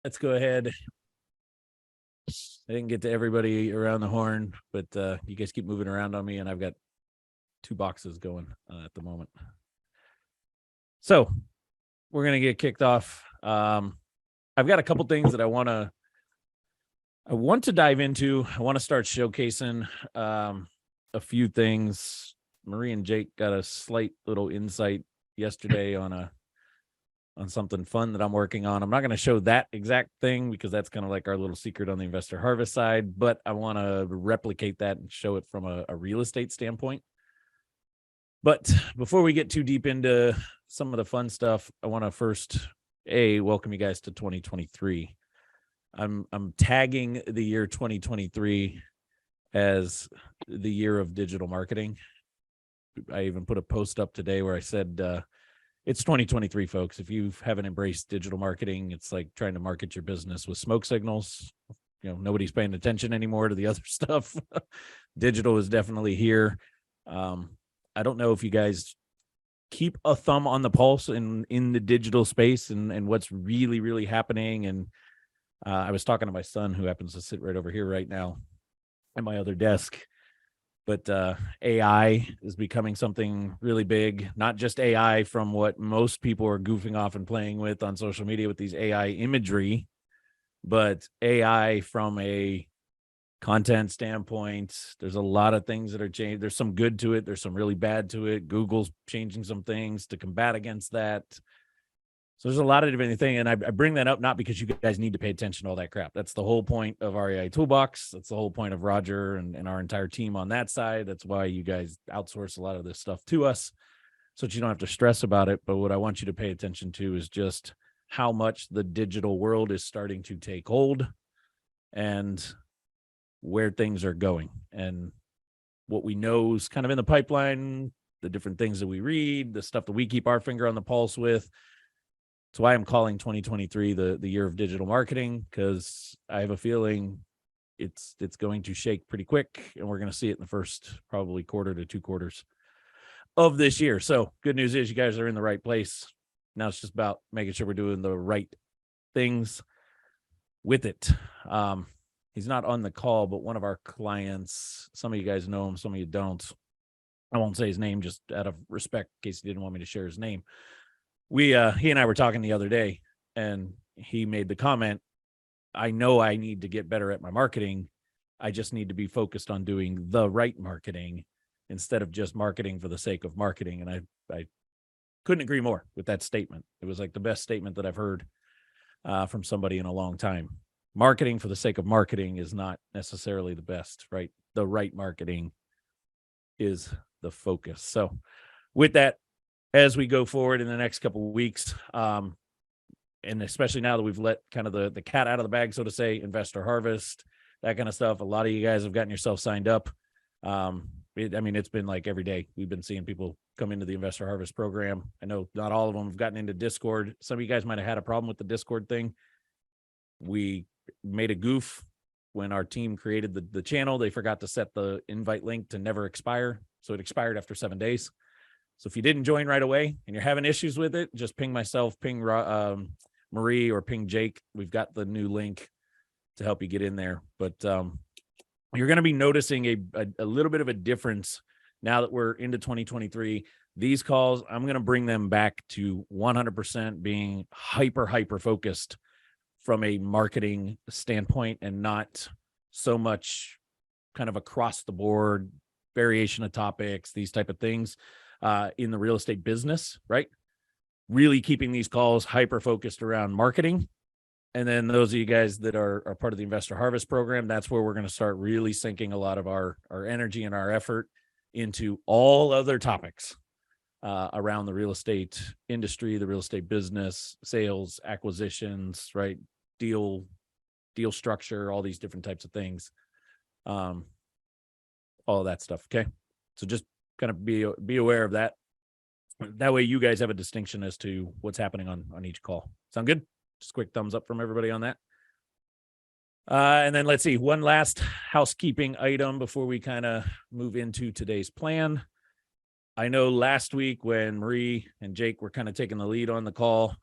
let's go ahead. I didn't get to everybody around the horn, but you guys keep moving around on me, and I've got 2 boxes going at the moment. So we're gonna get kicked off. I've got a couple things that I want to dive into. I want to start showcasing a few things. Marie and Jake got a slight little insight yesterday on something fun that I'm working on. I'm not going to show that exact thing because that's kind of like our little secret on the Investor Harvest side, but I want to replicate that and show it from a real estate standpoint. But before we get too deep into some of the fun stuff, I want to first welcome you guys to 2023. I'm tagging the year 2023 as the year of digital marketing. I even put a post up today where I said, it's 2023, folks. If you haven't embraced digital marketing, it's like trying to market your business with smoke signals. Nobody's paying attention anymore to the other stuff. Digital is definitely here. I don't know if you guys keep a thumb on the pulse in the digital space and what's really, really happening. And I was talking to my son, who happens to sit right over here right now at my other desk. But AI is becoming something really big, not just AI from what most people are goofing off and playing with on social media with these AI imagery, but AI from a content standpoint. There's a lot of things that are changed. There's some good to it. There's some really bad to it. Google's changing some things to combat against that. So there's a lot of different things. And I bring that up not because you guys need to pay attention to all that crap. That's the whole point of REI Toolbox. That's the whole point of Roger and our entire team on that side. That's why you guys outsource a lot of this stuff to us so that you don't have to stress about it. But what I want you to pay attention to is just how much the digital world is starting to take hold and where things are going and what we know is kind of in the pipeline, the different things that we read, the stuff that we keep our finger on the pulse with. That's why I'm calling 2023 the year of digital marketing, because I have a feeling it's going to shake pretty quick, and we're going to see it in the first probably quarter to 2 quarters of this year. So good news is you guys are in the right place. Now it's just about making sure we're doing the right things with it. He's not on the call, but one of our clients, some of you guys know him, some of you don't. I won't say his name just out of respect in case he didn't want me to share his name. He and I were talking the other day, and he made the comment, I know I need to get better at my marketing. I just need to be focused on doing the right marketing instead of just marketing for the sake of marketing. And I couldn't agree more with that statement. It was like the best statement that I've heard from somebody in a long time. Marketing for the sake of marketing is not necessarily the best, right? The right marketing is the focus. So with that, as we go forward in the next couple of weeks, and especially now that we've let kind of the cat out of the bag, so to say, Investor Harvest, that kind of stuff, a lot of you guys have gotten yourself signed up. It's been like every day we've been seeing people come into the Investor Harvest program. I know not all of them have gotten into Discord. Some of you guys might have had a problem with the Discord thing. We made a goof when our team created the channel. They forgot to set the invite link to never expire. So it expired after 7 days. So if you didn't join right away and you're having issues with it, just ping myself, ping Marie, or ping Jake. We've got the new link to help you get in there. But you're going to be noticing a little bit of a difference now that we're into 2023. These calls, I'm going to bring them back to 100% being hyper focused from a marketing standpoint and not so much kind of across the board variation of topics, these type of things. In the real estate business, right? Really keeping these calls hyper focused around marketing. And then those of you guys that are part of the Investor Harvest program, that's where we're going to start really sinking a lot of our energy and our effort into all other topics around the real estate industry, the real estate business, sales, acquisitions, right? Deal structure, all these different types of things. All of that stuff. Okay. So just kind of be aware of that. That way you guys have a distinction as to what's happening on each call. Sound good? Just quick thumbs up from everybody on that. And then let's see, one last housekeeping item before we kind of move into today's plan. I know last week when Marie and Jake were kind of taking the lead on the call,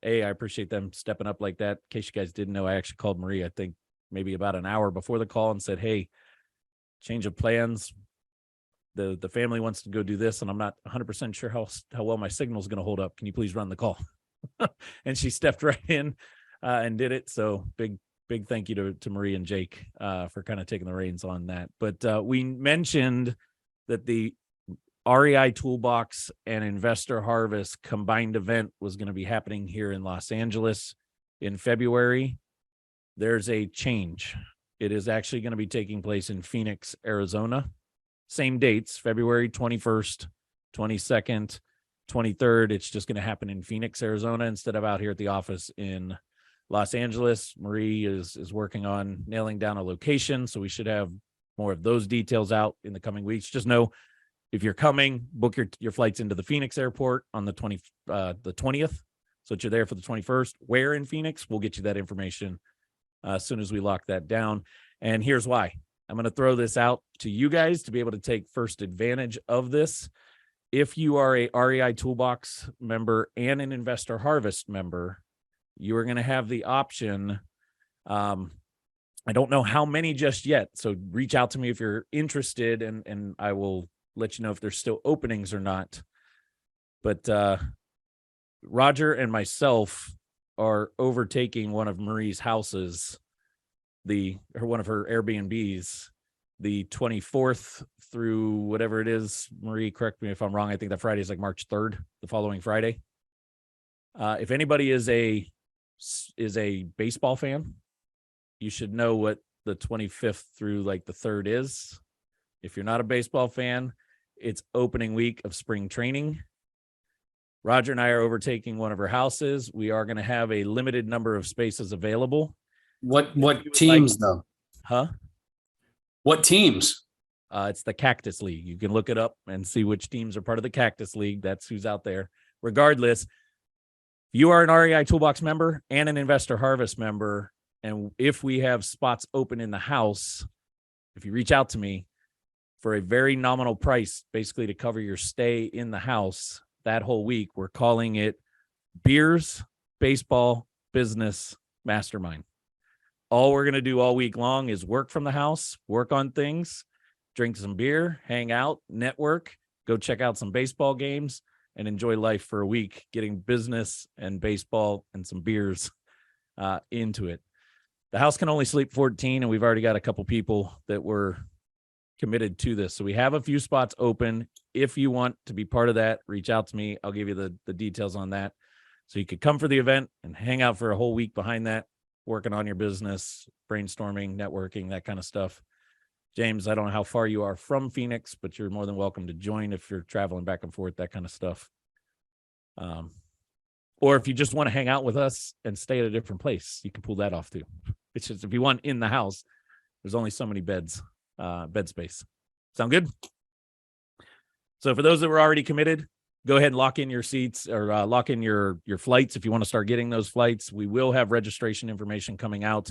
I appreciate them stepping up like that. In case you guys didn't know, I actually called Marie, I think maybe about an hour before the call, and said, hey, change of plans. The family wants to go do this, and I'm not 100% sure how well my signal is going to hold up. Can you please run the call? And she stepped right in and did it. So big thank you to Marie and Jake for kind of taking the reins on that. But we mentioned that the REI Toolbox and Investor Harvest combined event was going to be happening here in Los Angeles in February. There's a change. It is actually going to be taking place in Phoenix, Arizona. Same dates, February 21st, 22nd, 23rd. It's just going to happen in Phoenix, Arizona, instead of out here at the office in Los Angeles. Marie is working on nailing down a location, so we should have more of those details out in the coming weeks. Just know, if you're coming, book your flights into the Phoenix airport on the 20th, so that you're there for the 21st. Where in Phoenix? We'll get you that information as soon as we lock that down. And here's why. I'm going to throw this out to you guys to be able to take first advantage of this. If you are a REI Toolbox member and an Investor Harvest member, you are going to have the option. I don't know how many just yet, so reach out to me if you're interested, and I will let you know if there's still openings or not. But Roger and myself are overtaking one of Marie's houses, one of her Airbnbs, the 24th through whatever it is. Marie, correct me if I'm wrong. I think that Friday is like March 3rd, the following Friday. If anybody is a baseball fan, you should know what the 25th through like the 3rd is. If you're not a baseball fan, it's opening week of spring training. Roger and I are overtaking one of her houses. We are going to have a limited number of spaces available. What teams though? Huh? What teams? It's the Cactus League. You can look it up and see which teams are part of the Cactus League. That's who's out there. Regardless, you are an REI Toolbox member and an Investor Harvest member. And if we have spots open in the house, if you reach out to me for a very nominal price, basically to cover your stay in the house that whole week, we're calling it Beers, Baseball, Business, Mastermind. All we're going to do all week long is work from the house, work on things, drink some beer, hang out, network, go check out some baseball games, and enjoy life for a week, getting business and baseball and some beers into it. The house can only sleep 14, and we've already got a couple people that were committed to this. So we have a few spots open. If you want to be part of that, reach out to me. I'll give you the details on that. So you could come for the event and hang out for a whole week behind that, working on your business, brainstorming, networking, that kind of stuff. James, I don't know how far you are from Phoenix, but you're more than welcome to join if you're traveling back and forth, that kind of stuff. Or if you just want to hang out with us and stay at a different place, you can pull that off too. It's just, if you want in the house, there's only so many bed space. Sound good? So for those that were already committed, go ahead and lock in your seats, or lock in your flights if you want to start getting those flights. We will have registration information coming out.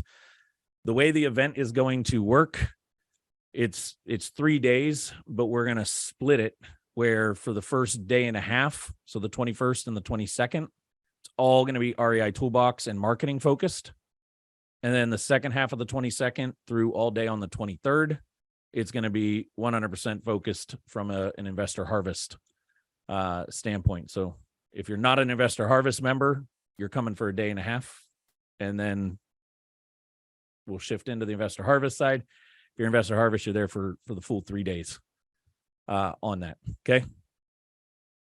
The way the event is going to work, it's 3 days, but we're going to split it where for the first day and a half, so the 21st and the 22nd, it's all going to be REI Toolbox and marketing focused. And then the second half of the 22nd through all day on the 23rd, it's going to be 100% focused from an Investor Harvest standpoint. So if you're not an Investor Harvest member, you're coming for a day and a half, and then we'll shift into the Investor Harvest side. If you're Investor Harvest, you're there for the full 3 days on that. Okay.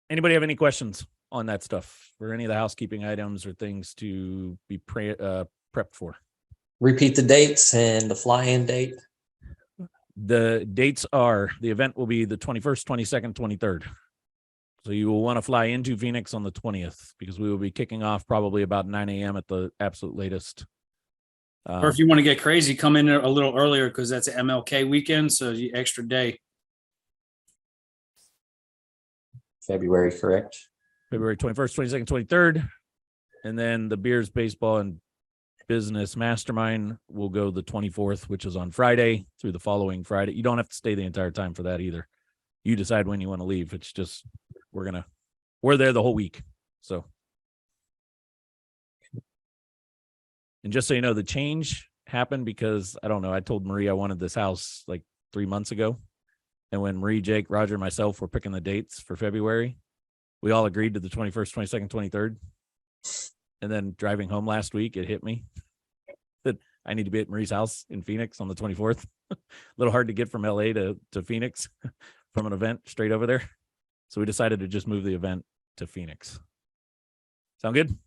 Anybody have any questions on that stuff, or any of the housekeeping items or things to be prepped for? Repeat the dates and the fly-in date. The dates are, the event will be the 21st, 22nd, 23rd. So you will want to fly into Phoenix on the 20th, because we will be kicking off probably about 9 a.m. at the absolute latest. Or if you want to get crazy, come in a little earlier, because that's an MLK weekend, so you extra day. February, correct? February 21st, 22nd, 23rd. And then the Beers, Baseball, and Business Mastermind will go the 24th, which is on Friday, through the following Friday. You don't have to stay the entire time for that either. You decide when you want to leave. It's just, we're there the whole week. So And just so you know, the change happened because I don't know. I told Marie I wanted this house like 3 months ago. And when Marie, Jake, Roger, and myself were picking the dates for February, we all agreed to the 21st, 22nd, 23rd. And then driving home last week, it hit me that I need to be at Marie's house in Phoenix on the 24th. A little hard to get from LA to Phoenix from an event straight over there. So we decided to just move the event to Phoenix. Sound good?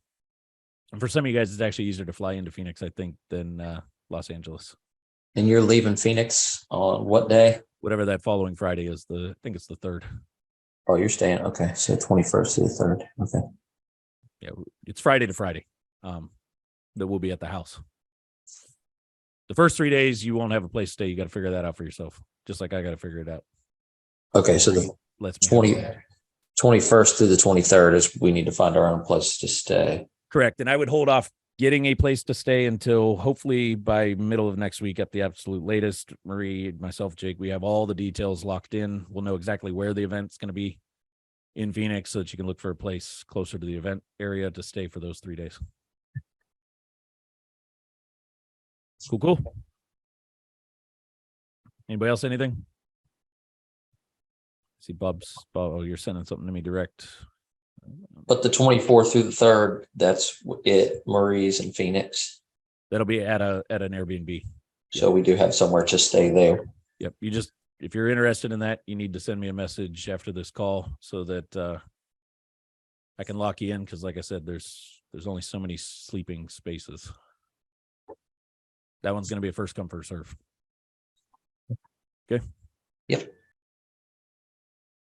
And for some of you guys, it's actually easier to fly into Phoenix, I think, than Los Angeles. And you're leaving Phoenix on what day? Whatever that following Friday is, I think it's the 3rd. Oh, you're staying. Okay. So 21st to the 3rd. Okay. Yeah, it's Friday to Friday that we'll be at the house. The first 3 days, you won't have a place to stay. You got to figure that out for yourself, just like I got to figure it out. Okay. So the Let's 21st through the 23rd is we need to find our own place to stay. Correct. And I would hold off getting a place to stay until hopefully by middle of next week at the absolute latest. Marie, myself, Jake, we have all the details locked in. We'll know exactly where the event's going to be in Phoenix so that you can look for a place closer to the event area to stay for those 3 days. Cool. Anybody else, anything? See Bob's, oh, you're sending something to me direct. But the 24th through the 3rd, that's it. Marie's in Phoenix. That'll be at an Airbnb. So we do have somewhere to stay there. Yep. If you're interested in that, you need to send me a message after this call so that I can lock you in. Cause like I said, there's only so many sleeping spaces. That one's going to be a first come, first serve. Okay. Yep.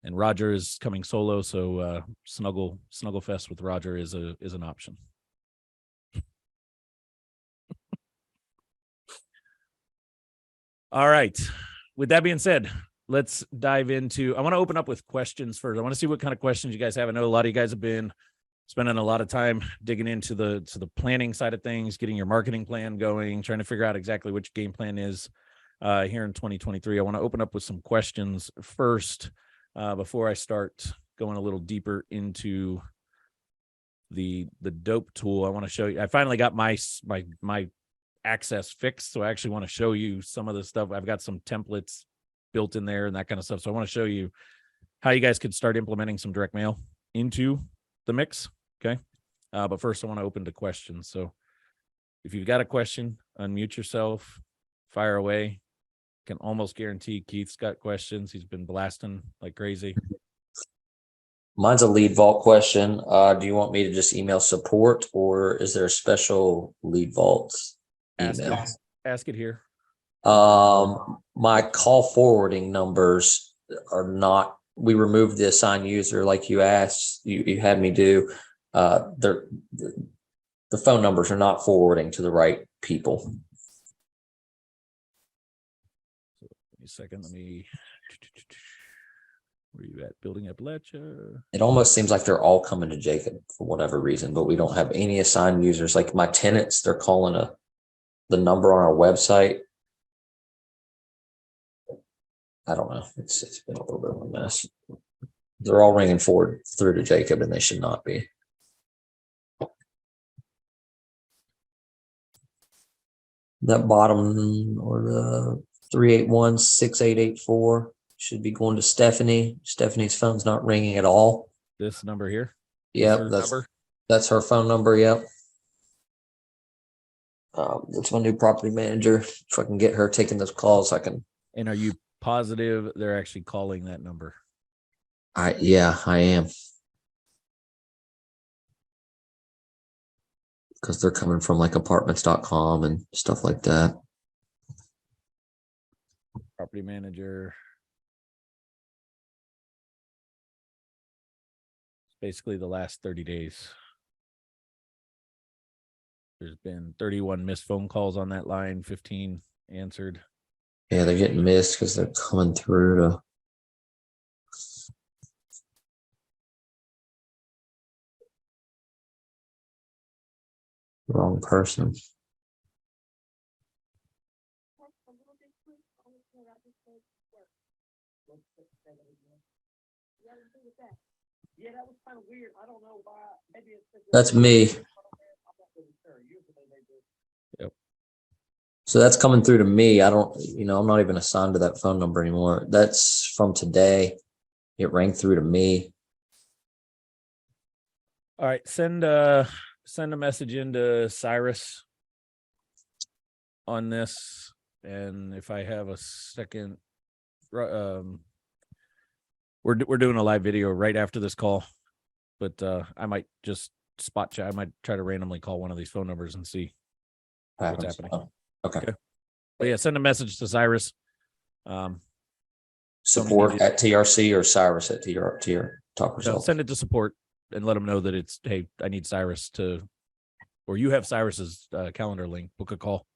And Roger is coming solo. So snuggle fest with Roger is an option. All right. With that being said, let's dive into, I want to open up with questions first. I want to see what kind of questions you guys have. I know a lot of you guys have been spending a lot of time digging into the planning side of things, getting your marketing plan going, trying to figure out exactly which game plan is here in 2023. I want to open up with some questions first before I start going a little deeper into the dope tool. I want to show you, I finally got my access fixed. So I actually want to show you some of the stuff. I've got some templates built in there and that kind of stuff. So I want to show you how you guys could start implementing some direct mail into the mix. Okay. But first I want to open to questions. So if you've got a question, unmute yourself, fire away. Can almost guarantee Keith's got questions. He's been blasting like crazy. Mine's a lead vault question. Do you want me to just email support or is there a special lead vault email? Ask it here. My call forwarding numbers are not, we removed the assigned user like you asked, you had me do. The phone numbers are not forwarding to the right people. Give me a second. Where you at? Building Appalachia. It almost seems like they're all coming to Jacob for whatever reason, but we don't have any assigned users. Like my tenants, they're calling the number on our website. I don't know. It's been a little bit of a mess. They're all ringing forward through to Jacob and they should not be. That bottom or the 381-6884 should be going to Stephanie. Stephanie's phone's not ringing at all. This number here. Yep, that's her phone number. Yep. That's my new property manager. If I can get her taking those calls, I can. And are you positive they're actually calling that number? Yeah, I am. Because they're coming from like apartments.com and stuff like that. Property manager. Basically the last 30 days. There's been 31 missed phone calls on that line, 15 answered. Yeah, they're getting missed because they're coming through to. Wrong person. Yeah, that was kind of weird. I don't know why. Maybe it's That's me. So that's coming through to me. I don't, I'm not even assigned to that phone number anymore. That's from today. It rang through to me. All right, send a message into Cyrus on this, and if I have a second, we're doing a live video right after this call, but I might just spot check. I might try to randomly call one of these phone numbers and see what's happening. Oh, okay. But yeah, send a message to Cyrus. Support at TRC or Cyrus at TR Talk Results. Send it to support and let them know that it's, hey, I need Cyrus to, or you have Cyrus's calendar link. Book a call,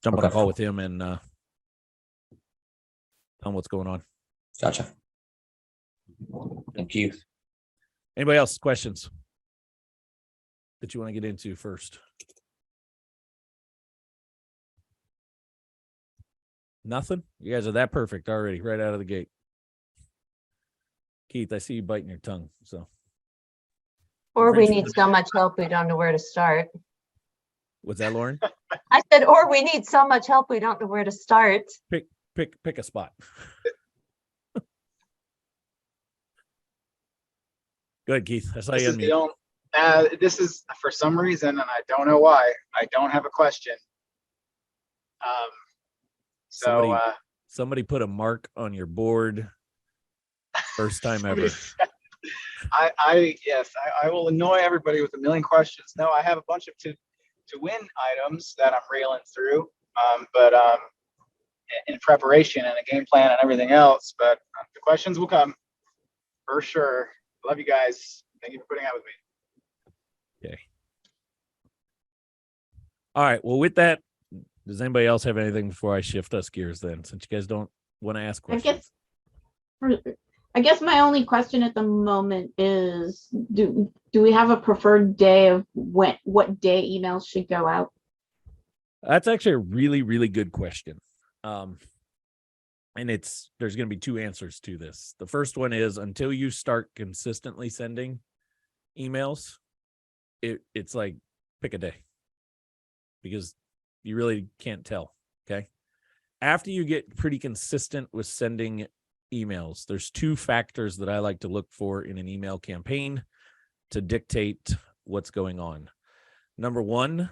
jump on a call with him, and tell him what's going on. Gotcha. Thank you. Anybody else questions that you want to get into first? Nothing? You guys are that perfect already, right out of the gate. Keith, I see you biting your tongue. So, or we need so much help we don't know where to start. what's that, Lauren? I said, or we need so much help we don't know where to start. Pick a spot. Go ahead, Keith. I saw you unmute. This is for some reason, and I don't know why, I don't have a question. Somebody put a mark on your board. First time ever. I will annoy everybody with a million questions. No, I have a bunch of to win items that I'm reeling through, but in preparation and a game plan and everything else. But the questions will come for sure. Love you guys. Thank you for putting out with me. Okay. All right. Well, with that, does anybody else have anything before I shift us gears then, since you guys don't want to ask questions? I guess my only question at the moment is, do we have a preferred day of what day emails should go out? That's actually a really, really good question. And there's going to be two answers to this. The first one is, until you start consistently sending emails, it's like, pick a day, because you really can't tell. Okay. After you get pretty consistent with sending emails, there's two factors that I like to look for in an email campaign to dictate what's going on. Number one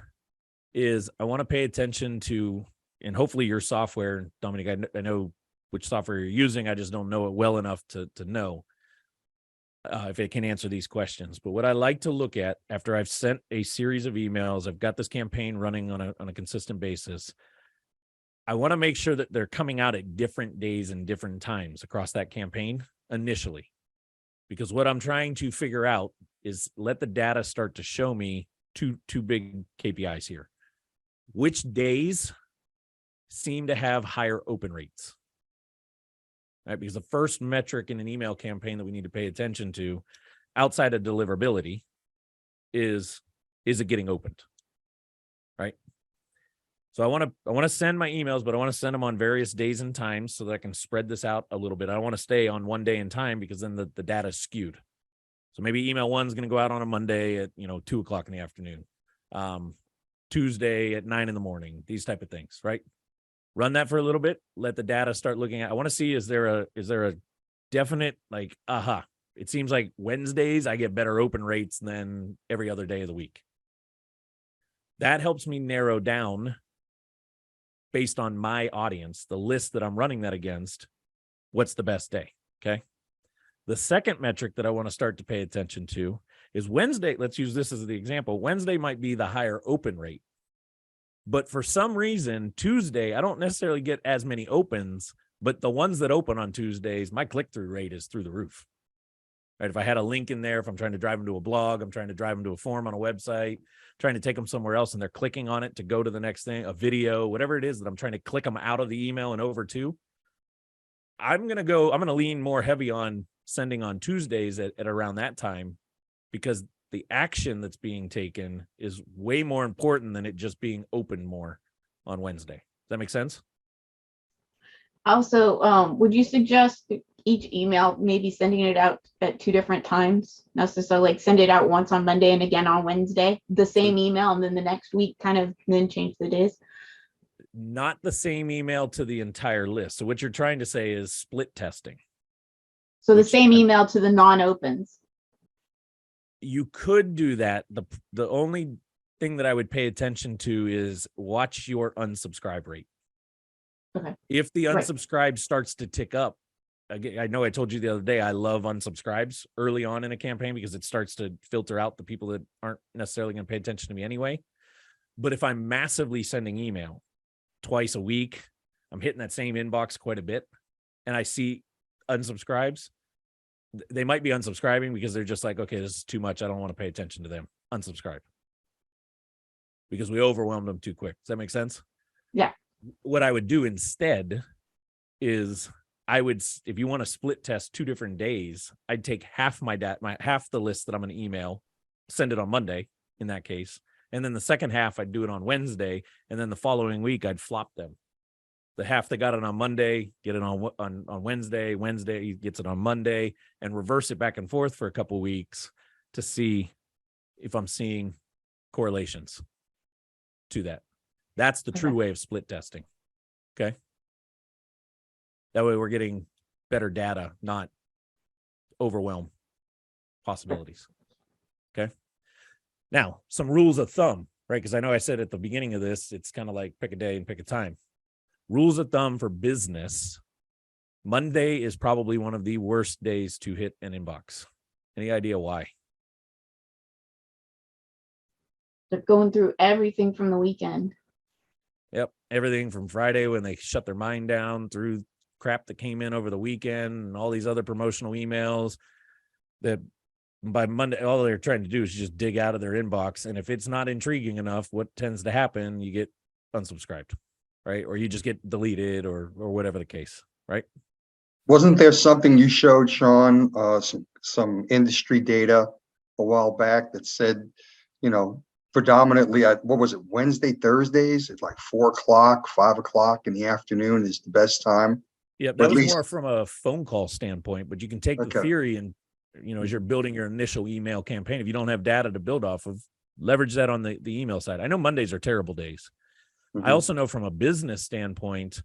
is I want to pay attention to, and hopefully your software, Dominic, I know which software you're using. I just don't know it well enough to know if it can answer these questions. But what I like to look at after I've sent a series of emails, I've got this campaign running on a consistent basis, I want to make sure that they're coming out at different days and different times across that campaign initially. Because what I'm trying to figure out is let the data start to show me two big KPIs here. Which days seem to have higher open rates? Right? Because the first metric in an email campaign that we need to pay attention to outside of deliverability is it getting opened? Right? So I want to send my emails, but I want to send them on various days and times so that I can spread this out a little bit. I don't want to stay on one day and time, because then the data is skewed. So maybe email one's going to go out on a Monday at 2:00 in the afternoon, Tuesday at 9 a.m, these type of things, right? Run that for a little bit. Let the data start looking at. I want to see, is there a definite, like, it seems like Wednesdays I get better open rates than every other day of the week. That helps me narrow down, based on my audience, the list that I'm running that against, what's the best day. Okay. The second metric that I want to start to pay attention to is Wednesday. Let's use this as the example. Wednesday might be the higher open rate, but for some reason, Tuesday, I don't necessarily get as many opens, but the ones that open on Tuesdays, my click-through rate is through the roof. Right? If I had a link in there, if I'm trying to drive them to a blog, I'm trying to drive them to a form on a website, trying to take them somewhere else, and they're clicking on it to go to the next thing, a video, whatever it is that I'm trying to click them out of the email and over to, I'm going to lean more heavy on sending on Tuesdays at around that time, because the action that's being taken is way more important than it just being open more on Wednesday. Does that make sense? Also, would you suggest each email maybe sending it out at 2 different times? So like send it out once on Monday and again on Wednesday, the same email, and then the next week kind of then change the days? Not the same email to the entire list. So what you're trying to say is split testing. So the Which same I- email to the non-opens. You could do that. The only thing that I would pay attention to is watch your unsubscribe rate. Okay. If the Right. unsubscribe starts to tick up, again, I know I told you the other day, I love unsubscribes early on in a campaign because it starts to filter out the people that aren't necessarily going to pay attention to me anyway. But if I'm massively sending email twice a week, I'm hitting that same inbox quite a bit, and I see unsubscribes, they might be unsubscribing because they're just like, okay, this is too much. I don't want to pay attention to them. Unsubscribe. Because we overwhelmed them too quick. Does that make sense? Yeah. What I would do instead is if you want to split test 2 different days, I'd take half half the list that I'm going to email, send it on Monday in that case. And then the second half, I'd do it on Wednesday. And then the following week, I'd flop them. The half that got it on Monday, get it on Wednesday. Wednesday gets it on Monday, and reverse it back and forth for a couple of weeks to see if I'm seeing correlations to that. That's the true Okay. way of split testing. Okay. That way we're getting better data, not overwhelm possibilities. Okay. Now, some rules of thumb, right? Because I know I said at the beginning of this, it's kind of like pick a day and pick a time. Rules of thumb for business. Monday is probably one of the worst days to hit an inbox. Any idea why? They're going through everything from the weekend. Yep. Everything from Friday when they shut their mind down through crap that came in over the weekend and all these other promotional emails that by Monday, all they're trying to do is just dig out of their inbox. And if it's not intriguing enough, what tends to happen, you get unsubscribed, right? Or you just get deleted or whatever the case, right? Wasn't there something you showed, Shawn, some industry data a while back that said, predominantly, what was it, Wednesday, Thursdays at like 4 o'clock, 5 o'clock in the afternoon is the best time? Yeah, Or that at was least- more from a phone call standpoint, but you can take the Okay. theory and, as you're building your initial email campaign, if you don't have data to build off of, leverage that on the email side. I know Mondays are terrible days. I Mhm. also know from a business standpoint,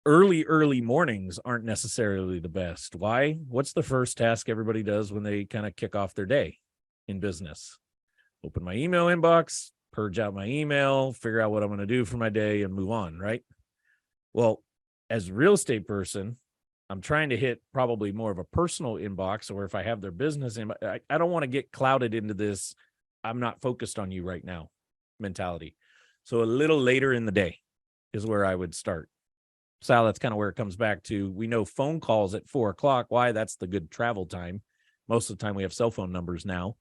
early mornings aren't necessarily the best. Why? What's the first task everybody does when they kind of kick off their day in business? Open my email inbox, purge out my email, figure out what I'm going to do for my day and move on, right? Well, as a real estate person, I'm trying to hit probably more of a personal inbox, or if I have their business inbox, I don't want to get clouded into this I'm not focused on you right now mentality. So a little later in the day is where I would start. Sal, that's kind of where it comes back to. We know phone calls at 4 o'clock. Why? That's the good travel time. Most of the time we have cell phone numbers now.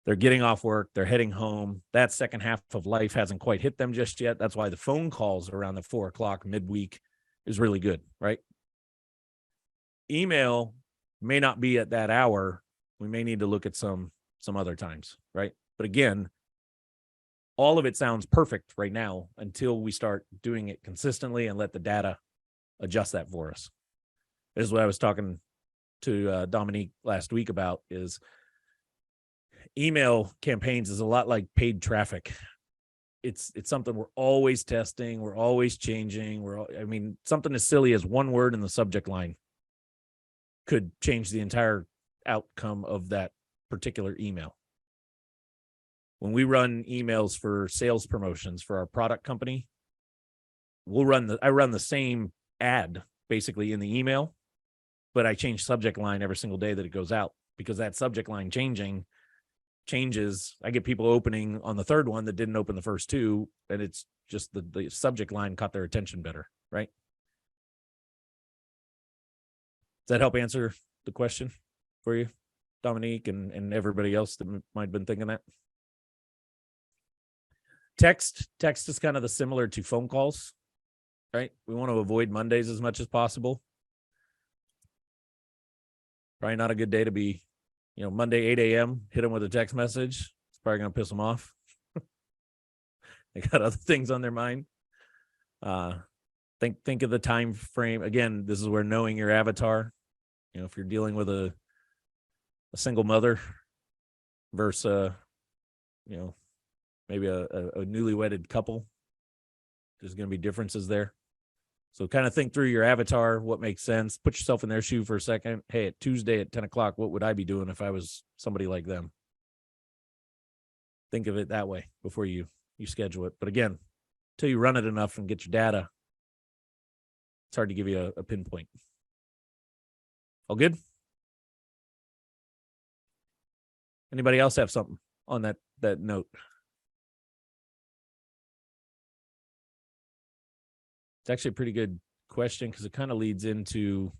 They're getting off work. They're heading home. That second half of life hasn't quite hit them just yet. That's why the phone calls around the 4 o'clock midweek is really good, right? Email may not be at that hour. We may need to look at some other times, right? But again, all of it sounds perfect right now until we start doing it consistently and let the data adjust that for us. This is what I was talking to Dominique last week about, is email campaigns is a lot like paid traffic. It's something we're always testing. We're always changing. Something as silly as one word in the subject line could change the entire outcome of that particular email. When we run emails for sales promotions for our product company, I run the same ad basically in the email, but I change subject line every single day that it goes out, because that subject line changes. I get people opening on the third one that didn't open the first two, and it's just the subject line caught their attention better, right? Does that help answer the question for you, Dominique, and everybody else that might have been thinking that? Text is kind of the similar to phone calls, right? We want to avoid Mondays as much as possible. Probably not a good day to be, Monday, 8 a.m., hit them with a text message. It's probably going to piss them off. They got other things on their mind. Think of the time frame. Again, this is where knowing your avatar, if you're dealing with a single mother versus, maybe a newly wedded couple, There's going to be differences there. So kind of think through your avatar, what makes sense. Put yourself in their shoe for a second. Hey, at Tuesday at 10 o'clock, what would I be doing if I was somebody like them? Think of it that way before you schedule it. But again, until you run it enough and get your data, it's hard to give you a pinpoint. All good? Anybody else have something on that note? It's actually a pretty good question because it kind of leads into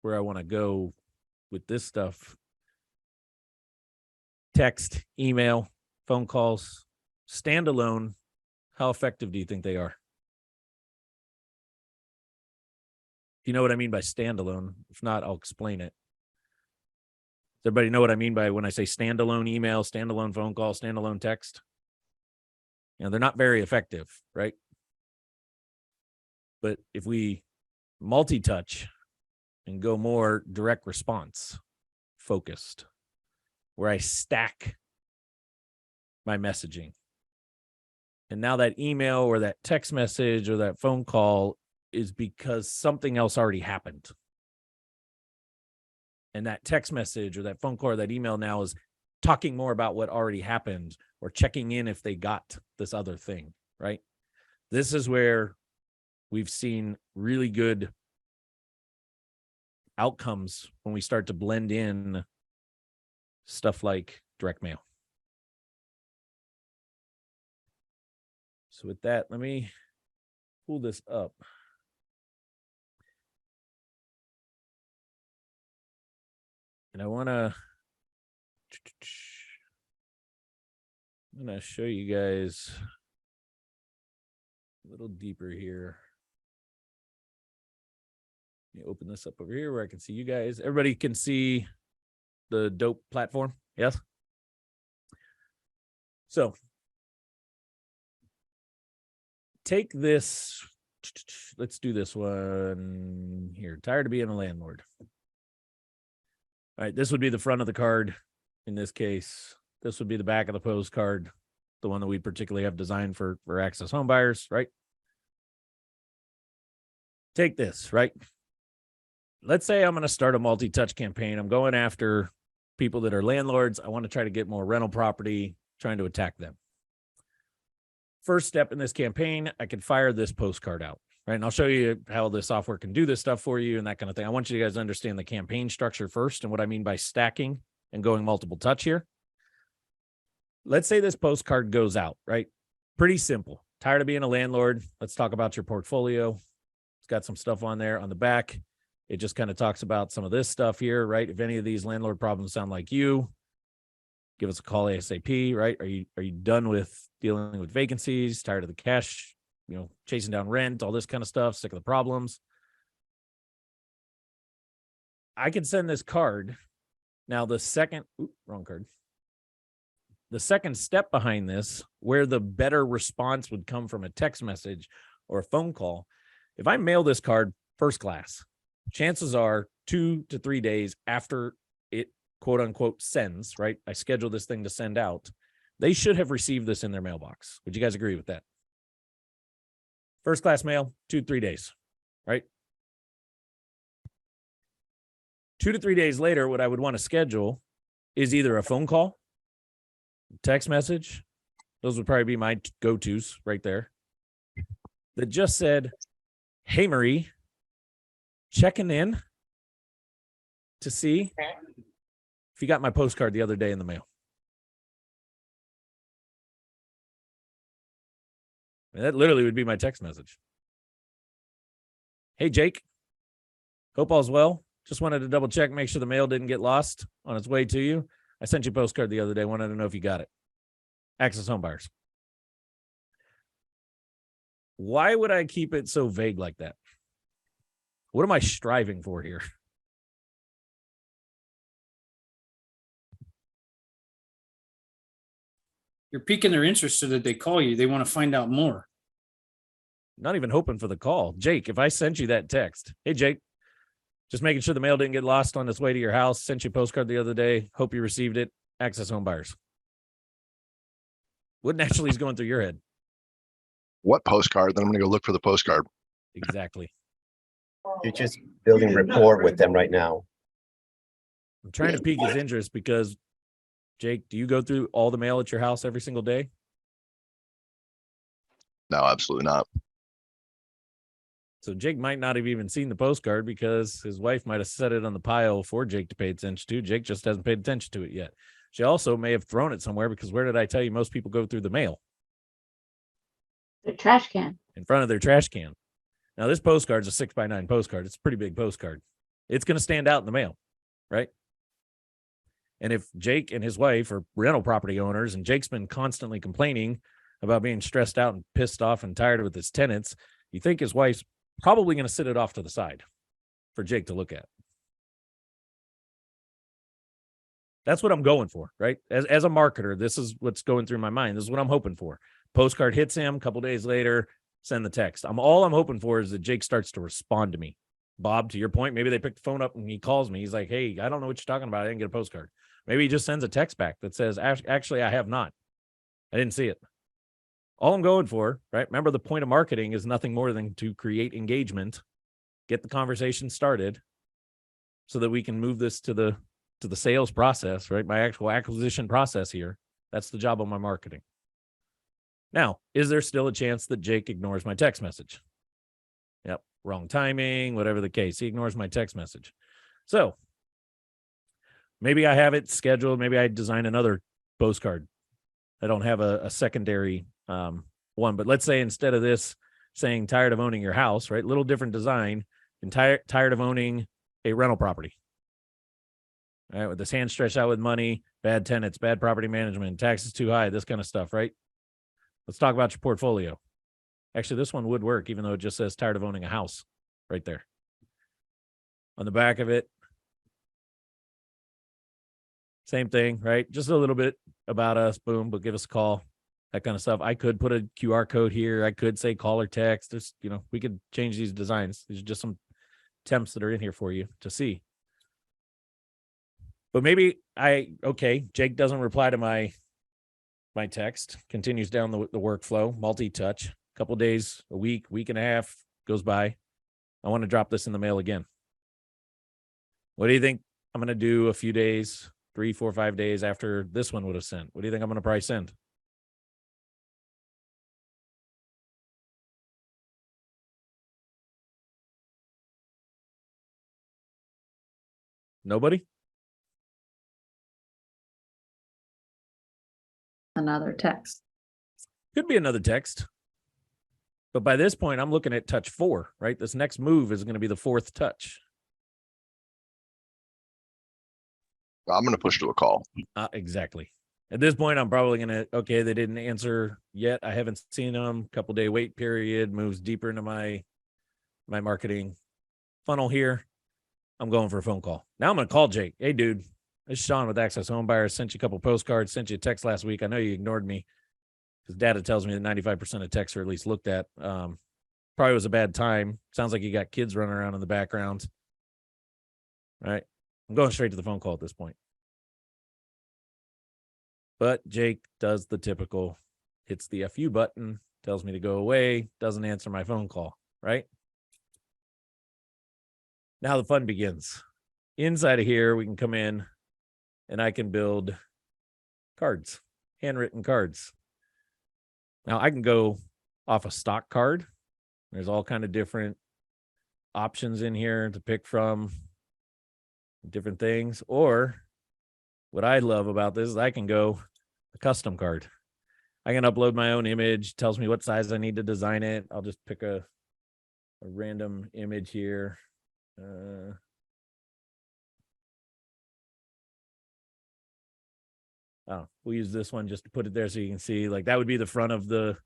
where I want to go with this stuff. Text, email, phone calls, standalone. How effective do you think they are? You know what I mean by standalone? If not, I'll explain it. Does everybody know what I mean by when I say standalone email, standalone phone call, standalone text? You know, they're not very effective, right? But if we multi-touch and go more direct response focused, where I stack my messaging, and now that email or that text message or that phone call is because something else already happened. And that text message or that phone call or that email now is talking more about what already happened or checking in if they got this other thing, right? This is where we've seen really good outcomes when we start to blend in stuff like direct mail. So with that, let me pull this up. And I'm going to show you guys a little deeper here. Let me open this up over here where I can see you guys. Everybody can see the dope platform. Yes. So take this. Let's do this one here. Tired of being a landlord. All right. This would be the front of the card. In this case, this would be the back of the postcard, the one that we particularly have designed for access home buyers, right? Take this, right? Let's say I'm going to start a multi-touch campaign. I'm going after people that are landlords. I want to try to get more rental property, trying to attack them. First step in this campaign, I can fire this postcard out, right? And I'll show you how the software can do this stuff for you and that kind of thing. I want you guys to understand the campaign structure first and what I mean by stacking and going multiple touch here. Let's say this postcard goes out, right? Pretty simple. Tired of being a landlord. Let's talk about your portfolio. It's got some stuff on there on the back. It just kind of talks about some of this stuff here, right? If any of these landlord problems sound like you, give us a call ASAP, right? Are you done with dealing with vacancies, tired of the cash, chasing down rent, all this kind of stuff, sick of the problems? I can send this card. Now the second, wrong card. The second step behind this, where the better response would come from a text message or a phone call, if I mail this card first class, chances are 2 to 3 days after it quote unquote sends, right? I schedule this thing to send out. They should have received this in their mailbox. Would you guys agree with that? First class mail, 2 to 3 days, right? 2 to 3 days later, what I would want to schedule is either a phone call, text message. Those would probably be my go-tos right there. That just said, hey, Marie, checking in to see if you got my postcard the other day in the mail. And that literally would be my text message. Hey, Jake, hope all's well. Just wanted to double check, make sure the mail didn't get lost on its way to you. I sent you a postcard the other day. Wanted to know if you got it. Access home buyers. Why would I keep it so vague like that? What am I striving for here? You're piquing their interest so that they call you. They want to find out more. Not even hoping for the call. Jake, if I sent you that text, hey, Jake, just making sure the mail didn't get lost on its way to your house. Sent you a postcard the other day. Hope you received it. Access home buyers. What naturally is going through your head? What postcard? Then I'm gonna go look for the postcard. Exactly. You're just building rapport with them right now. I'm trying to pique his interest because, Jake, do you go through all the mail at your house every single day? No, absolutely not. So Jake might not have even seen the postcard because his wife might have set it on the pile for Jake to pay attention to. Jake just hasn't paid attention to it yet. She also may have thrown it somewhere because where did I tell you most people go through the mail? The trash can. In front of their trash can. Now, this postcard's a 6x9 postcard. It's a pretty big postcard. It's going to stand out in the mail, right? And if Jake and his wife are rental property owners and Jake's been constantly complaining about being stressed out and pissed off and tired with his tenants, you think his wife's probably going to sit it off to the side for Jake to look at. That's what I'm going for, right? As a marketer, this is what's going through my mind. This is what I'm hoping for. Postcard hits him a couple days later, send the text. All I'm hoping for is that Jake starts to respond to me. Bob, to your point, maybe they pick the phone up and he calls me. He's like, hey, I don't know what you're talking about. I didn't get a postcard. Maybe he just sends a text back that says, actually, I have not. I didn't see it. All I'm going for, right? Remember, the point of marketing is nothing more than to create engagement, get the conversation started so that we can move this to the sales process, right? My actual acquisition process here. That's the job of my marketing. Now, is there still a chance that Jake ignores my text message? Yep. Wrong timing, whatever the case. He ignores my text message. So maybe I have it scheduled. Maybe I design another postcard. I don't have a secondary one, but let's say instead of this saying tired of owning your house, right? Little different design and tired of owning a rental property. All right, with this hand stretched out with money, bad tenants, bad property management, taxes too high, this kind of stuff, right? Let's talk about your portfolio. Actually, this one would work, even though it just says tired of owning a house right there. On the back of it, same thing, right? Just a little bit about us, boom, but give us a call, that kind of stuff. I could put a QR code here. I could say call or text. There's, we could change these designs. These are just some temps that are in here for you to see. But maybe Jake doesn't reply to my text, continues down the workflow, multi-touch, a couple days, a week and a half goes by. I want to drop this in the mail again. What do you think I'm going to do a few days, 3, 4, 5 days after this one would have sent? What do you think I'm going to probably send? Nobody? Another text. Could be another text. But by this point, I'm looking at touch 4, right? This next move is going to be the 4th touch. I'm going to push to a call. Exactly. At this point, I'm probably going to, they didn't answer yet. I haven't seen them. Couple day wait period, moves deeper into my marketing funnel here. I'm going for a phone call. Now I'm going to call Jake. Hey, dude, this is Shawn with Access Home Buyers. Sent you a couple postcards, sent you a text last week. I know you ignored me because data tells me that 95% of texts are at least looked at. Probably was a bad time. Sounds like you got kids running around in the background. All right. I'm going straight to the phone call at this point. But Jake does the typical, hits the FU button, tells me to go away, doesn't answer my phone call, right? Now the fun begins. Inside of here, we can come in and I can build cards, handwritten cards. Now I can go off a stock card. There's all kind of different options in here to pick from, different things. Or what I love about this is I can go a custom card. I can upload my own image, tells me what size I need to design it. I'll just pick a random image here. We'll use this one just to put it there so you can see, like, that would be the front of the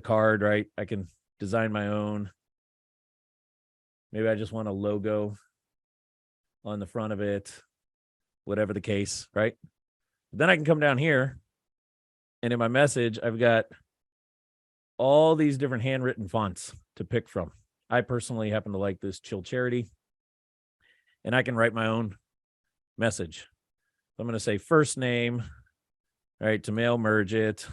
card, right? I can design my own. Maybe I just want a logo on the front of it, whatever the case, right? Then I can come down here and in my message, I've got all these different handwritten fonts to pick from. I personally happen to like this Chill Charity, and I can write my own message. So I'm going to say first name, right, to mail merge it.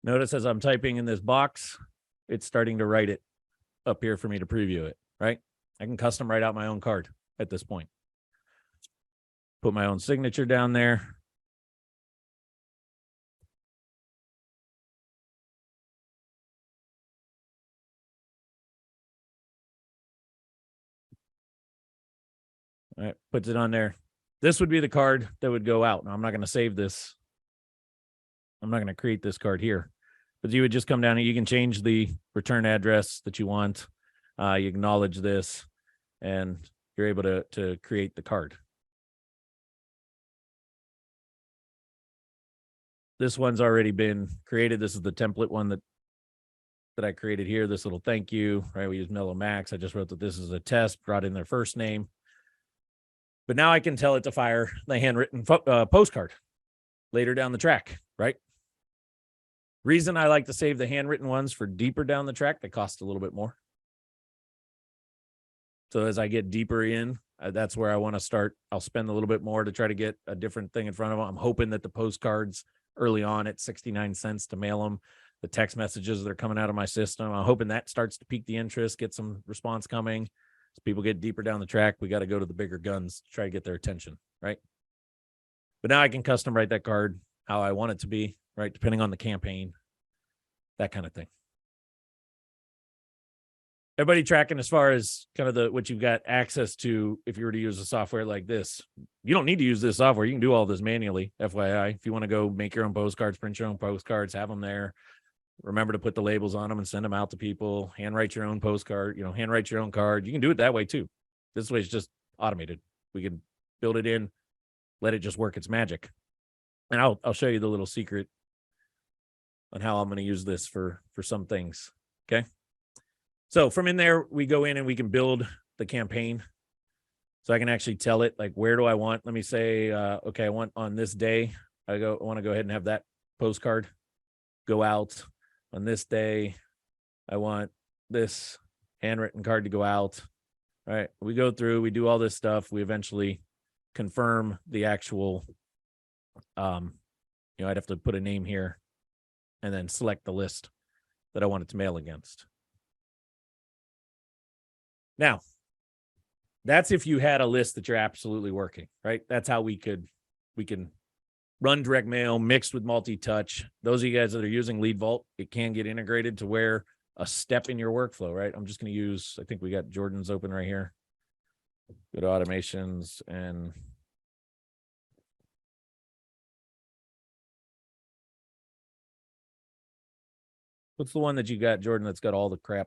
Notice as I'm typing in this box, it's starting to write it up here for me to preview it, right? I can custom write out my own card at this point. Put my own signature down there. All right, puts it on there. This would be the card that would go out. Now, I'm not going to save this. I'm not going to create this card here. But you would just come down and you can change the return address that you want. You acknowledge this, and you're able to create the card. This one's already been created. This is the template one that I created here. This little thank you, right? We use Mellow Max. I just wrote that this is a test, brought in their first name. But now I can tell it to fire the handwritten postcard later down the track, right? Reason I like to save the handwritten ones for deeper down the track, they cost a little bit more. So as I get deeper in, that's where I want to start. I'll spend a little bit more to try to get a different thing in front of them. I'm hoping that the postcards early on at 69 cents to mail them, the text messages that are coming out of my system, I'm hoping that starts to pique the interest, get some response coming. As people get deeper down the track, we got to go to the bigger guns to try to get their attention, right? But now I can custom write that card how I want it to be, right? Depending on the campaign, that kind of thing. Everybody tracking as far as kind of what you've got access to if you were to use a software like this. You don't need to use this software. You can do all this manually, FYI. If you want to go make your own postcards, print your own postcards, have them there. Remember to put the labels on them and send them out to people. Handwrite your own postcard, handwrite your own card. You can do it that way too. This way it's just automated. We can build it in, let it just work its magic. And I'll show you the little secret on how I'm going to use this for some things. Okay. So from in there, we go in and we can build the campaign. So I can actually tell it, like, where do I want? Let me say, okay, I want on this day, I want to go ahead and have that postcard go out. On this day, I want this handwritten card to go out. All right, we go through, we do all this stuff. We eventually confirm the actual, I'd have to put a name here and then select the list that I want it to mail against. Now, that's if you had a list that you're absolutely working, right? That's how we can run direct mail mixed with multi-touch. Those of you guys that are using Lead Vault, it can get integrated to where a step in your workflow, right? I'm just going to use, I think we got Jordan's open right here. Go to automations and what's the one that you got, Jordan, that's got all the crap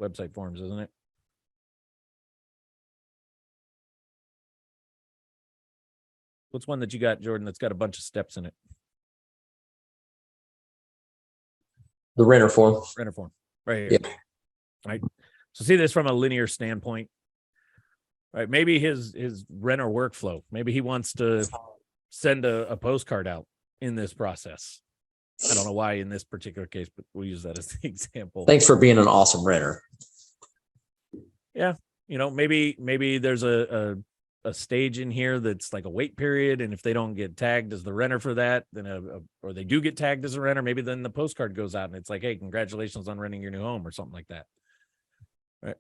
website forms, isn't it? What's one that you got, Jordan, that's got a bunch of steps in it? The renter form. Renter form, right here. Yep. Right. So see this from a linear standpoint, right? Maybe his renter workflow, maybe he wants to send a postcard out in this process. I don't know why in this particular case, but we'll use that as the example. Thanks for being an awesome renter. Yeah. Maybe there's a stage in here that's like a wait period, and if they don't get tagged as the renter for that, then or they do get tagged as a renter, maybe then the postcard goes out and it's like, hey, congratulations on renting your new home or something like that. Right?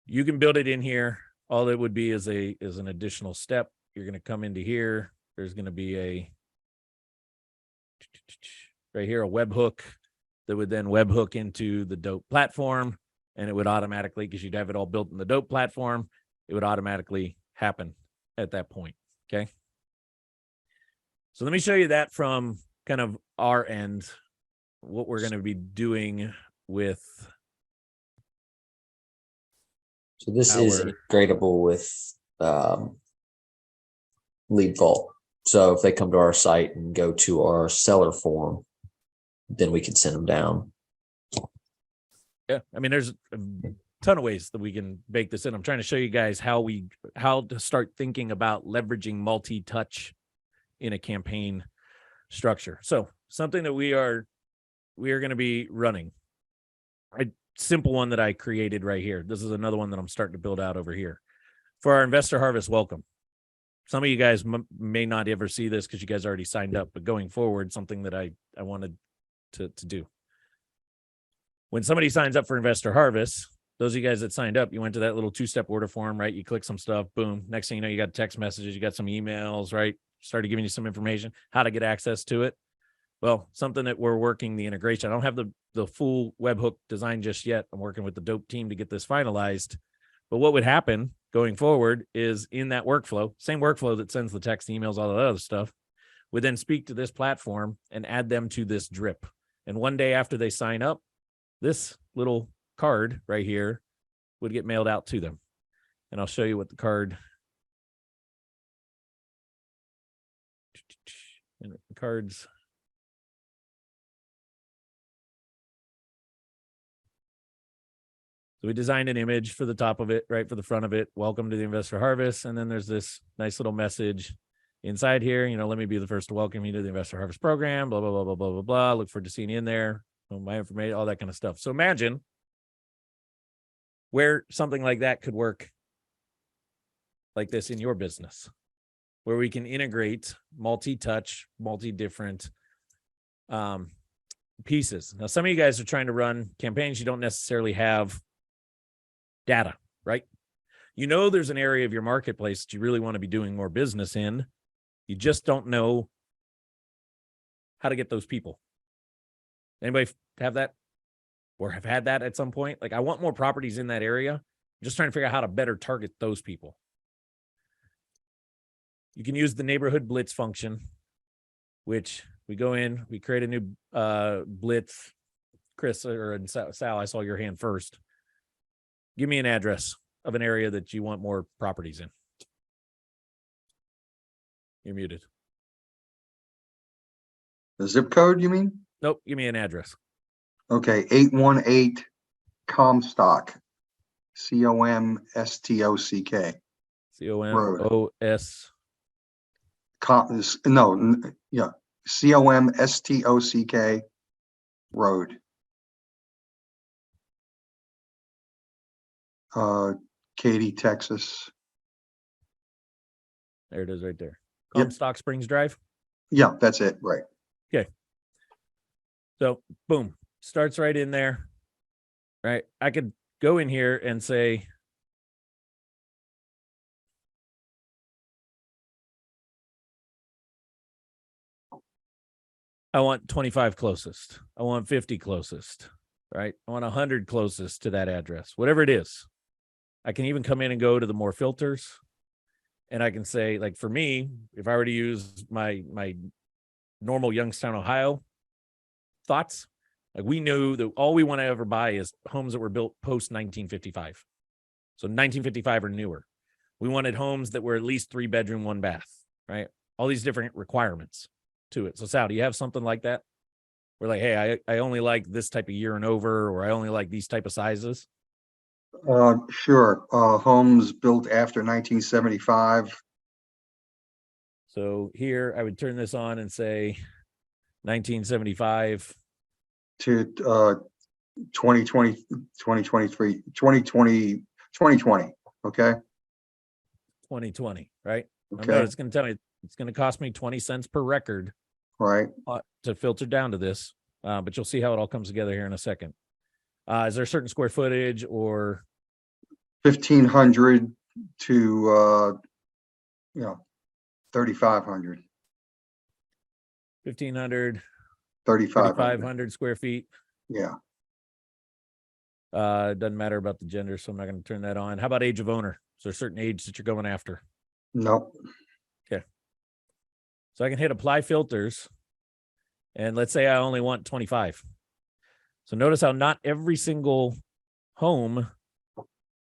You can build it in here. All it would be is an additional step. You're going to come into here. There's going to be right here a webhook that would then webhook into the Dope platform, and it would automatically, because you'd have it all built in the Dope platform, it would automatically happen at that point. Okay. So let me show you that from kind of our end, what we're going to be doing with. So this is integratable with Lead Vault. So if they come to our site and go to our seller form, then we can send them down. Yeah. I mean, there's a ton of ways that we can bake this in. I'm trying to show you guys how to start thinking about leveraging multi-touch in a campaign structure. So something that we are going to be running, a simple one that I created right here. This is another one that I'm starting to build out over here for our investor harvest welcome. Some of you guys may not ever see this because you guys already signed up, but going forward, something that I wanted to do. When somebody signs up for Investor Harvest, those of you guys that signed up, you went to that little 2-step order form, right? You click some stuff, boom. Next thing you know, you got text messages, you got some emails, right? Started giving you some information, how to get access to it. Well, something that we're working the integration. I don't have the full webhook design just yet. I'm working with the dope team to get this finalized. But what would happen going forward is in that workflow, same workflow that sends the text, emails, all that other stuff, would then speak to this platform and add them to this drip. And one day after they sign up, this little card right here would get mailed out to them. And I'll show you what the card. And the cards. So we designed an image for the top of it, right, for the front of it. Welcome to the Investor Harvest. And then there's this nice little message inside here. You know, let me be the first to welcome you to the Investor Harvest program, blah, blah, blah, blah, blah, blah, blah. Look forward to seeing you in there. My information, all that kind of stuff. So imagine where something like that could work like this in your business, where we can integrate multi-touch, multi-different pieces. Now, some of you guys are trying to run campaigns. You don't necessarily have data, right? You know, there's an area of your marketplace that you really want to be doing more business in. You just don't know how to get those people. Anybody have that or have had that at some point? Like, I want more properties in that area. I'm just trying to figure out how to better target those people. You can use the neighborhood blitz function, which we go in, we create a new blitz. Chris or Sal, I saw your hand first. Give me an address of an area that you want more properties in. You're muted. The zip code, you mean? Nope, give me an address. Okay, 818 Comstock. COMSTOCK. COMOS. Yeah, COMSTOCK Road. Katy, Texas. There it is right there. Yep. Comstock Springs Drive. Yeah, that's it, right. So boom, starts right in there, right? I could go in here and say, I want 25 closest. I want 50 closest, right? I want 100 closest to that address, whatever it is. I can even come in and go to the more filters. And I can say, like, for me, if I were to use my normal Youngstown, Ohio thoughts, like, we knew that all we want to ever buy is homes that were built post 1955. So 1955 or newer. We wanted homes that were at least 3-bedroom, 1 bath, right? All these different requirements to it. So Sal, do you have something like that? We're like, hey, I only like this type of year and over, or I only like these type of sizes. Sure. Homes built after 1975. So here I would turn this on and say 1975 to 2020, 2023, 2020, 2020. Okay. 2020, right? Okay. It's going to tell me it's going to cost me 20 cents per record, Right. To filter down to this. But you'll see how it all comes together here in a second. Is there a certain square footage or 1,500 to 3,500. 1,500, 3,500. 3,500 square feet? Yeah. It doesn't matter about the gender, so I'm not going to turn that on. How about age of owner? Is there a certain age that you're going after? Nope. Okay. So I can hit apply filters, and let's say I only want 25. So notice how not every single home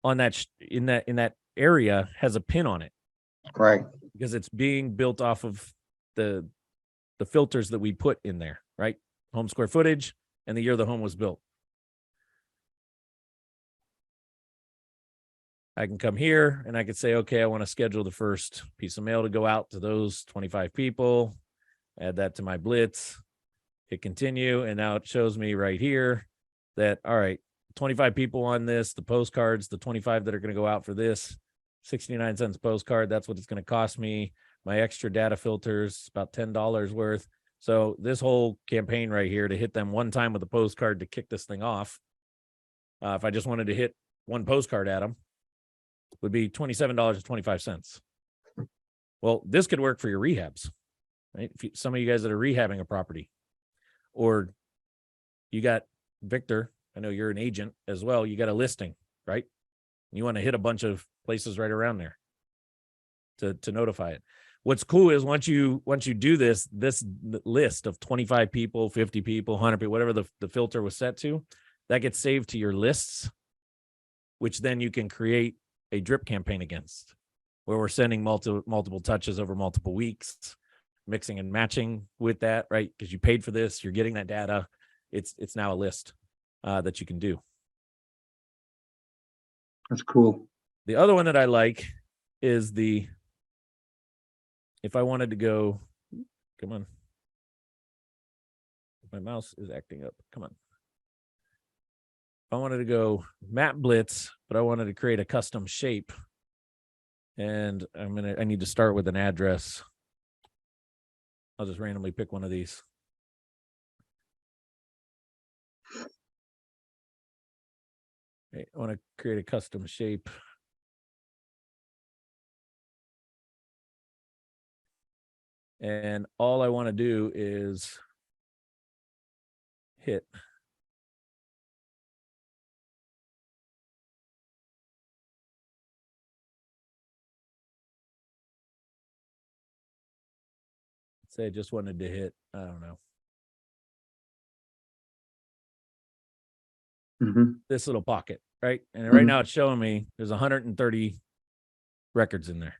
on that in that area has a pin on it, Right. because it's being built off of the filters that we put in there, right? Home square footage and the year the home was built. I can come here and I could say, okay, I want to schedule the first piece of mail to go out to those 25 people, add that to my blitz, hit continue. And now it shows me right here that, all right, 25 people on this, the postcards, the 25 that are going to go out for this, 69 cents postcard. That's what it's going to cost me. My extra data filters, about $10 worth. So this whole campaign right here to hit them one time with a postcard to kick this thing off, if I just wanted to hit one postcard at them, would be $27.25. Well, this could work for your rehabs, right? If some of you guys that are rehabbing a property, or you got Victor, I know you're an agent as well. You got a listing, right? You want to hit a bunch of places right around there to notify it. What's cool is once you do this list of 25 people, 50 people, 100 people, whatever the filter was set to, that gets saved to your lists, which then you can create a drip campaign against, where we're sending multiple touches over multiple weeks, mixing and matching with that, right? Because you paid for this, you're getting that data. It's now a list that you can do. That's cool. The other one that I like is if I wanted to go, come on. My mouse is acting up. Come on. I wanted to go map blitz, but I wanted to create a custom shape. And I need to start with an address. I'll just randomly pick one of these. Okay, I want to create a custom shape. And all I want to do is hit. Say I just wanted to hit, I don't know, this little pocket, right? And right now it's showing me there's 130 records in there.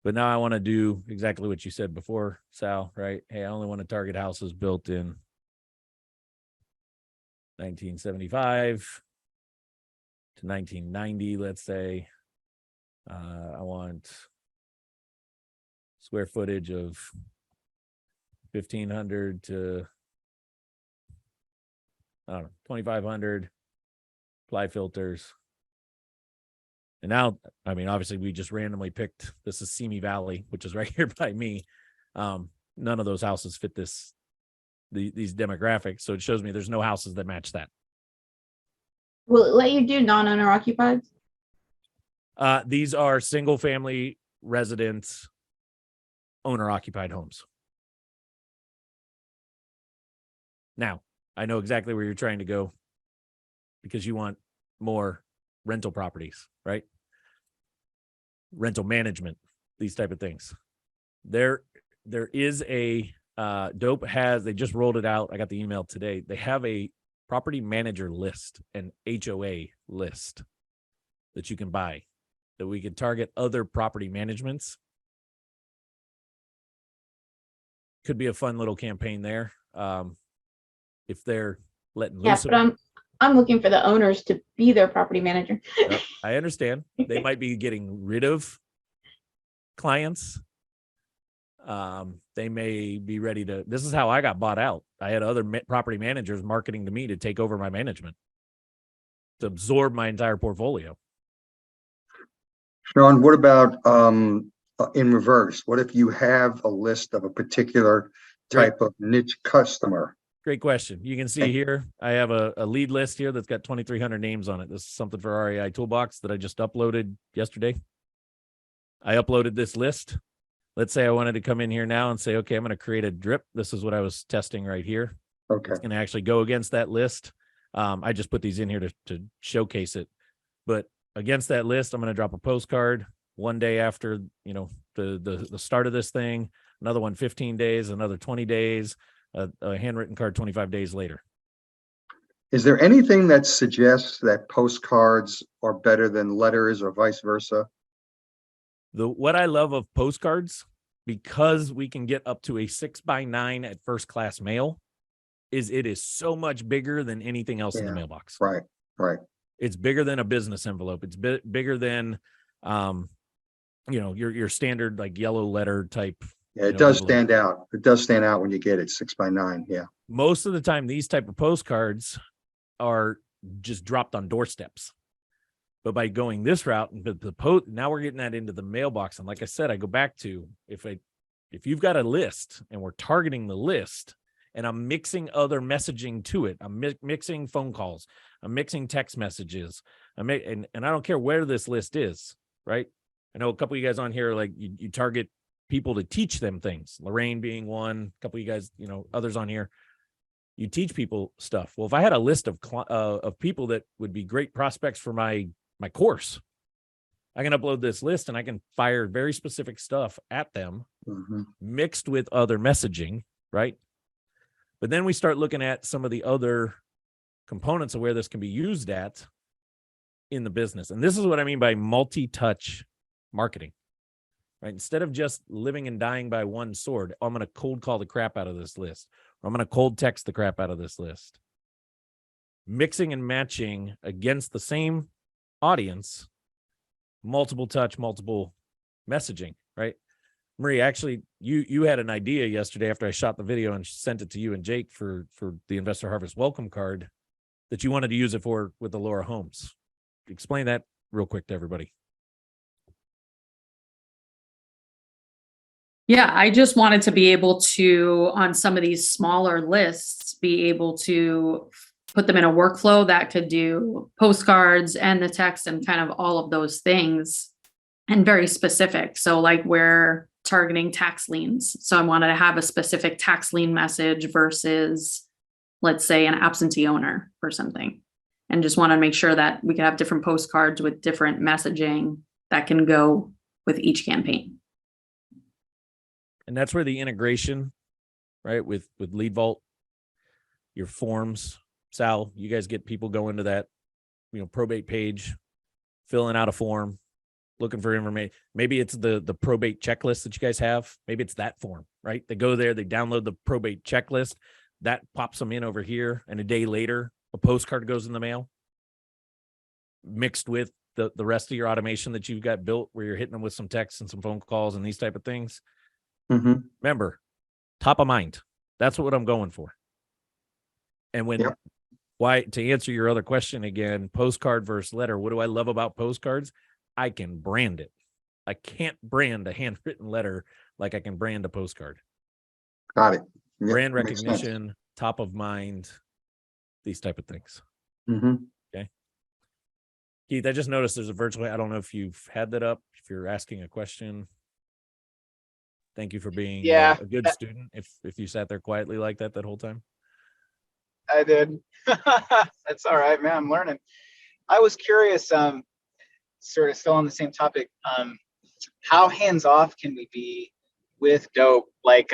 But now I want to do exactly what you said before, Sal, right? Hey, I only want to target houses built in 1975 to 1990, let's say. I want square footage of 1,500 to, I don't know, 2,500, apply filters. And now, I mean, obviously we just randomly picked, this is Simi Valley, which is right here by me. None of those houses fit these demographics. So it shows me there's no houses that match that. Will it let you do non-owner occupied? These are single family residents, owner occupied homes. Now, I know exactly where you're trying to go because you want more rental properties, right? Rental management, these type of things. There is a Dope has, they just rolled it out. I got the email today. They have a property manager list, an HOA list that you can buy, that we can target other property managements. Could be a fun little campaign there. If they're letting Yeah, loose. but I'm looking for the owners to be their property manager. I understand. They might be getting rid of clients. They may be ready to, this is how I got bought out. I had other property managers marketing to me to take over my management, to absorb my entire portfolio. Shawn, what about in reverse? What if you have a list of a particular type of niche customer? Great question. You can see here, I have a lead list here that's got 2,300 names on it. This is something for REI Toolbox that I just uploaded yesterday. I uploaded this list. Let's say I wanted to come in here now and say, okay, I'm going to create a drip. This is what I was testing right here. Okay. It's going to actually go against that list. I just put these in here to showcase it. But against that list, I'm going to drop a postcard one day after, you know, the start of this thing, another one 15 days, another 20 days, a handwritten card 25 days later. Is there anything that suggests that postcards are better than letters or vice versa? What I love of postcards, because we can get up to a 6x9 at first class mail, is it is so much bigger than anything else in the mailbox. Right. It's bigger than a business envelope. It's bigger than, you know, your standard like yellow letter type. Yeah, it does stand out. It does stand out when you get it 6x9. Yeah. Most of the time, these type of postcards are just dropped on doorsteps. But by going this route, now we're getting that into the mailbox. And like I said, I go back to, if I If you've got a list and we're targeting the list and I'm mixing other messaging to it, I'm mixing phone calls, I'm mixing text messages, and I don't care where this list is, right? I know a couple of you guys on here, like you target people to teach them things, Lorraine being one, a couple of you guys, others on here. You teach people stuff. Well, if I had a list of people that would be great prospects for my course, I can upload this list and I can fire very specific stuff at them, mixed with other messaging, right? But then we start looking at some of the other components of where this can be used at in the business. And this is what I mean by multi-touch marketing, right? Instead of just living and dying by one sword, I'm going to cold call the crap out of this list, or I'm going to cold text the crap out of this list. Mixing and matching against the same audience, multiple touch, multiple messaging, right? Marie, actually, you had an idea yesterday after I shot the video and sent it to you and Jake for the Investor Harvest welcome card that you wanted to use it for with the Laura Homes. Explain that real quick to everybody. Yeah, I just wanted to be able to, on some of these smaller lists, be able to put them in a workflow that could do postcards and the text and kind of all of those things, and very specific. So like we're targeting tax liens. So I wanted to have a specific tax lien message versus, let's say, an absentee owner or something. And just want to make sure that we could have different postcards with different messaging that can go with each campaign. And that's where the integration, right, with Lead Vault, your forms, Sal, you guys get people going to that, probate page, filling out a form, looking for information. Maybe it's the probate checklist that you guys have. Maybe it's that form, right? They go there, they download the probate checklist, that pops them in over here, and a day later, a postcard goes in the mail, mixed with the rest of your automation that you've got built, where you're hitting them with some texts and some phone calls and these type of things. Remember, top of mind. That's what I'm going for. And why, to answer your other question again, postcard versus letter, what do I love about postcards? I can brand it. I can't brand a handwritten letter like I can brand a postcard. Got it. Yep, Brand makes sense. recognition, top of mind, these type of things. Okay. Keith, I just noticed there's a virtual. I don't know if you've had that up. If you're asking a question, thank you for being a good student. If you sat there quietly like that whole time. I did. That's all right, man. I'm learning. I was curious, sort of still on the same topic. How hands off can we be with dope? Like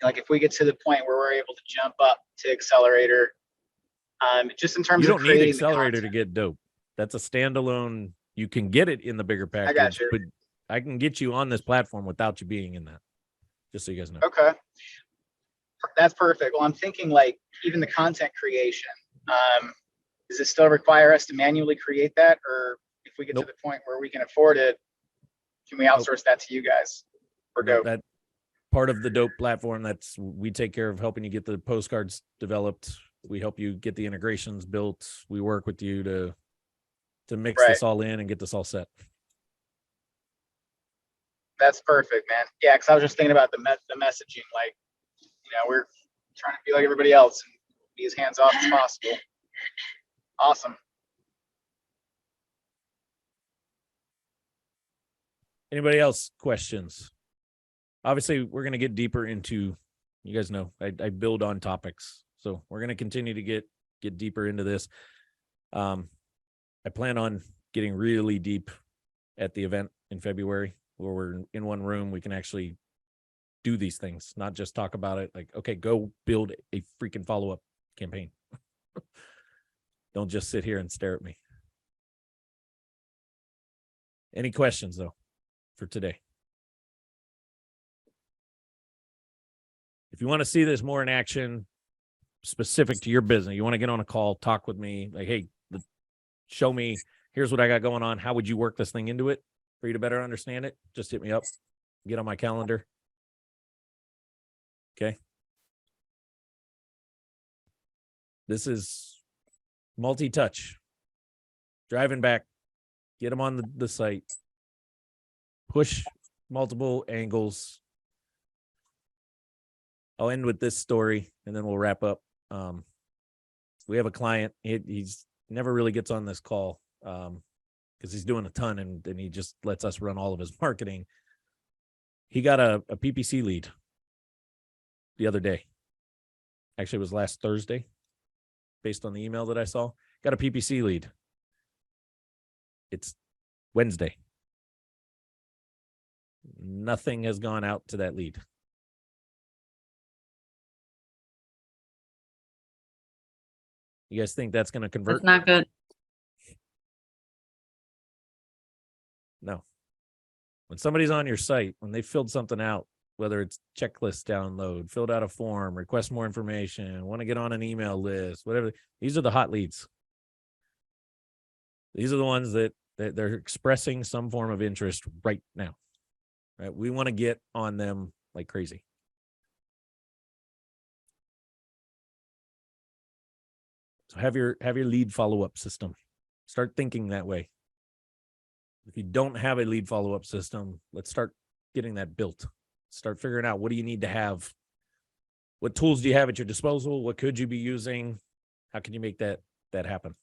if we get to the point where we're able to jump up to Accelerator, just in terms you of don't need creating Accelerator to get dope. That's a standalone. You can get it in the bigger package. I got you. But I can get you on this platform without you being in that. Just so you guys know. Okay. That's perfect. Well, I'm thinking like even the content creation. Does it still require us to manually create that? Or if we get to the point where we can afford it, can we outsource that to you guys? Or dope? That part of the dope platform, we take care of helping you get the postcards developed. We help you get the integrations built. We work with you to mix this all in and get this all set. That's perfect, man. Yeah, because I was just thinking about the messaging. Like, we're trying to be like everybody else and be as hands off as possible. Awesome. Anybody else questions? Obviously, we're going to get deeper into, you guys know, I build on topics. So we're going to continue to get deeper into this. I plan on getting really deep at the event in February, where we're in one room. We can actually do these things, not just talk about it. Like, okay, go build a freaking follow-up campaign. Don't just sit here and stare at me. Any questions though for today? If you want to see this more in action, specific to your business, you want to get on a call, talk with me, like, hey, show me, here's what I got going on. How would you work this thing into it for you to better understand it? Just hit me up, get on my calendar. Okay. This is multi-touch. Driving back, get them on the site, push multiple angles. I'll end with this story and then we'll wrap up. We have a client. He's never really gets on this call because he's doing a ton and he just lets us run all of his marketing. He got a PPC lead the other day. Actually, it was last Thursday, based on the email that I saw. Got a PPC lead. It's Wednesday. Nothing has gone out to that lead. You guys think that's going to convert? That's not good. No. When somebody's on your site, when they filled something out, whether it's checklist download, filled out a form, request more information, want to get on an email list, whatever, these are the hot leads. These are the ones that they're expressing some form of interest right now. Right? We want to get on them like crazy. So have your lead follow-up system. Start thinking that way. If you don't have a lead follow-up system, let's start getting that built. Start figuring out, what do you need to have? What tools do you have at your disposal? What could you be using? How can you make that happen?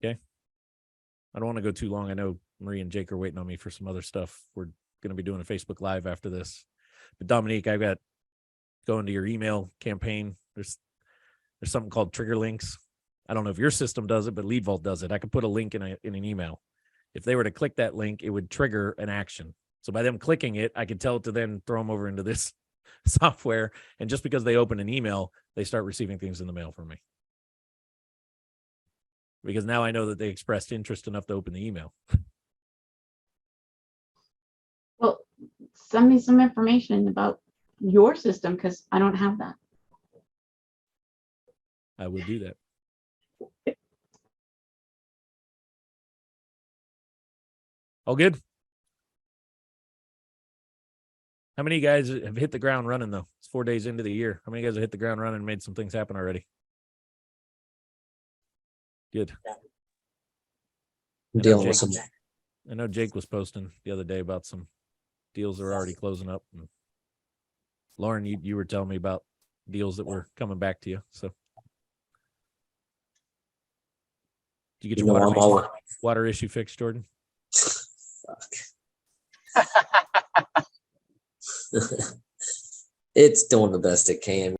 Okay. I don't want to go too long. I know Marie and Jake are waiting on me for some other stuff. We're going to be doing a Facebook Live after this. But Dominique, I've got going to your email campaign. There's something called trigger links. I don't know if your system does it, but LeadVault does it. I could put a link in an email. If they were to click that link, it would trigger an action. So by them clicking it, I could tell it to then throw them over into this software. And just because they open an email, they start receiving things in the mail from me. Because now I know that they expressed interest enough to open the email. Well, send me some information about your system because I don't have that. I will do that. All good? How many guys have hit the ground running, though? It's 4 days into the year. How many guys have hit the ground running and made some things happen already? Good. I'm dealing with some. I know Jake was posting the other day about some deals that are already closing up. And Lauren, you were telling me about deals that were coming back to you. So did you get your water issue fixed, Jordan? It's doing the best it can.